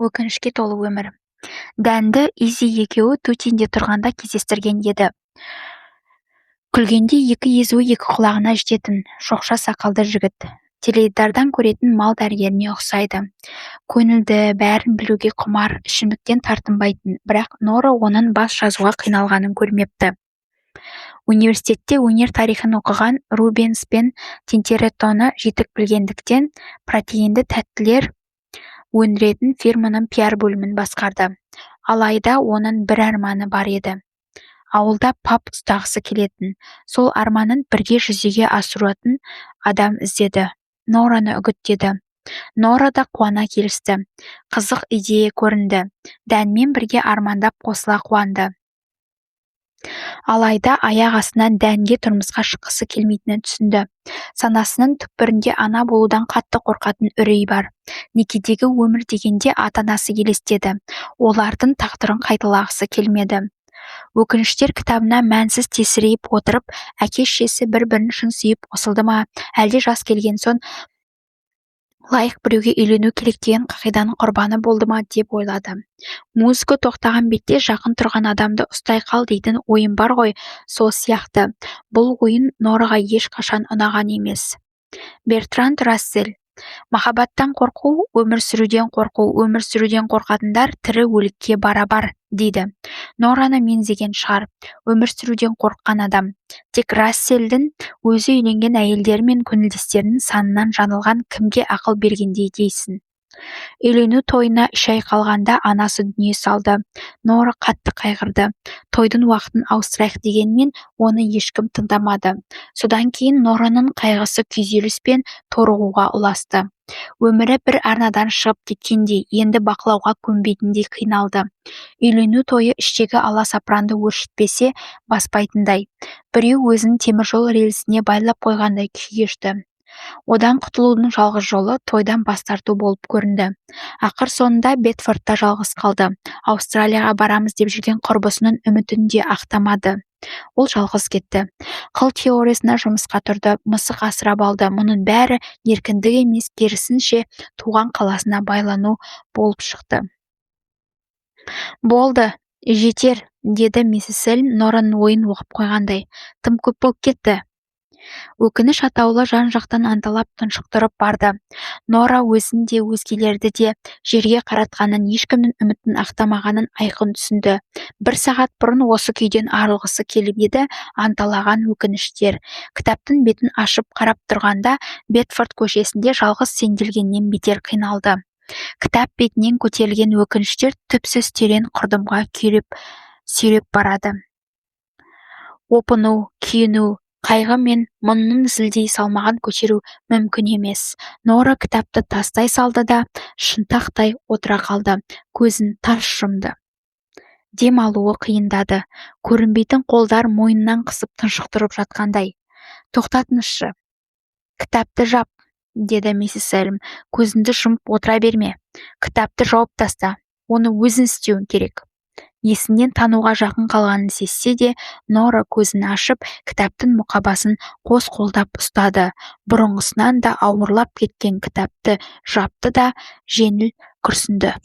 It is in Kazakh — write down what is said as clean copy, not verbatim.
өкінішке толы өмір. Дәнді Изи екеуі Тутинде тұрғанда кездестірген еді. Күлгенде екі езуі екі құлағына жететін шоқша сақалды жігіт. Теледидардан көретін мал дәрігеріне ұқсайды. Көңілді, бәрін білуге құмар, ішімдіктен тартынбайтын, бірақ Нора оның бас жазуға қиналғанын көрмепті. Университетте өнер тарихын оқыған Рубенс пен Тинтореттоны жетік білгендіктен протеинді тәттілер өндіретін фирманың пиар бөлімін басқарды. Алайда оның бір арманы бар еді. Ауылда паб ұстағысы келетін, сол арманын бірге жүзеге асыратын адам іздеді. Нораны үгіттеді. Нора да қуана келісті. Қызық идея көрінді. Дәнмен бірге армандап қосыла қуанды. Алайда аяқ астынан Дәнге тұрмысқа шыққысы келмейтінін түсінді. Санасының түкпірінде ана болудан қатты қорқатын үрей бар. Некедегі өмір дегенде ата-анасы елестеді. Олардың тағдырын қайталағысы келмеді. Өкініштер кітабына мәнсіз тесірейіп отырып, әке-шешесі бір-бірін шын сүйіп қосылды ма, әлде жас келген соң лайық біреуге үйлену керек деген қағиданың құрбаны болды ма деп ойлады. Музыка тоқтаған бетте жақын тұрған адамды ұстай қал дейтін ойын бар ғой, сол сияқты. Бұл ойын Нораға ешқашан ұнаған емес. Бертранд Рассель. Махаббаттан қорқу, өмір сүруден қорқу, өмір сүруден қорқатындар тірі өлікке барабар, дейді. Нораны меңзеген шығар, өмір сүруден қорыққан адам. Тек Рассельдің өзі үйленген әйелдері мен көңілдестерінің санынан жанылған кімге ақыл бергендей дейсің. Үйлену тойына 3 ай қалғанда анасы дүние салды. Нора қатты қайғырды. Тойдың уақытын ауыстырайық дегенмен оны ешкім тыңдамады. Содан кейін Нораның қайғысы күйзеліс пен торығуға ұласты. Өмірі бір арнадан шығып кеткендей, енді бақылауға көнбейтіндей қиналды. Үйлену тойы іштегі аласапыранды өршітпесе баспайтындай. Біреу өзін теміржол рельсіне байлап қойғандай күй кешті. Одан құтылудың жалғыз жолы тойдан бас тарту болып көрінді. Ақыр соңында Бетфордта жалғыз қалды. Австралияға барамыз деп жүрген құрбысының үмітін де ақтамады. Ол жалғыз кетті. Қыл теориясына жұмысқа тұрды, мысық асырап алды. Мұның бәрі еркіндік емес, керісінше туған қаласына байлану болып шықты. Болды, жетер, деді миссис Селн Нораның ойын оқып қойғандай. Тым көп болып кетті. Өкініш атаулы жан-жақтан анталап тұншықтырып барды. Нора өзін де өзгелерді де жерге қаратқанын, ешкімнің үмітін ақтамағанын айқын түсінді. 1 сағат бұрын осы күйден арылғысы келіп еді, анталаған өкініштер. Кітаптың бетін ашып қарап тұрғанда Бетфорд көшесінде жалғыз сенделгеннен бетер қиналды. Кітап бетінен көтерілген өкініштер түпсіз терең құрдымға сүйреп барады. Опыну, күйіну, қайғы мен мұңның зілдей салмағын көтеру мүмкін емес. Нора кітапты тастай салды да шынтақтай отыра қалды. Көзін тарс жұмды. Дем алуы қиындады. Көрінбейтін қолдар мойнынан қысып тұншықтырып жатқандай. Тоқтатыңызшы. Кітапты жап, деді миссис Селн. Көзіңді жұмып отыра берме. Кітапты жауып таста. Оны өзің істеуің керек. Есінен тануға жақын қалғанын сезсе де, Нора көзін ашып, кітаптың мұқабасын қос қолдап ұстады. Бұрынғысынан да ауырлап кеткен кітапты жапты да жеңіл күрсінді.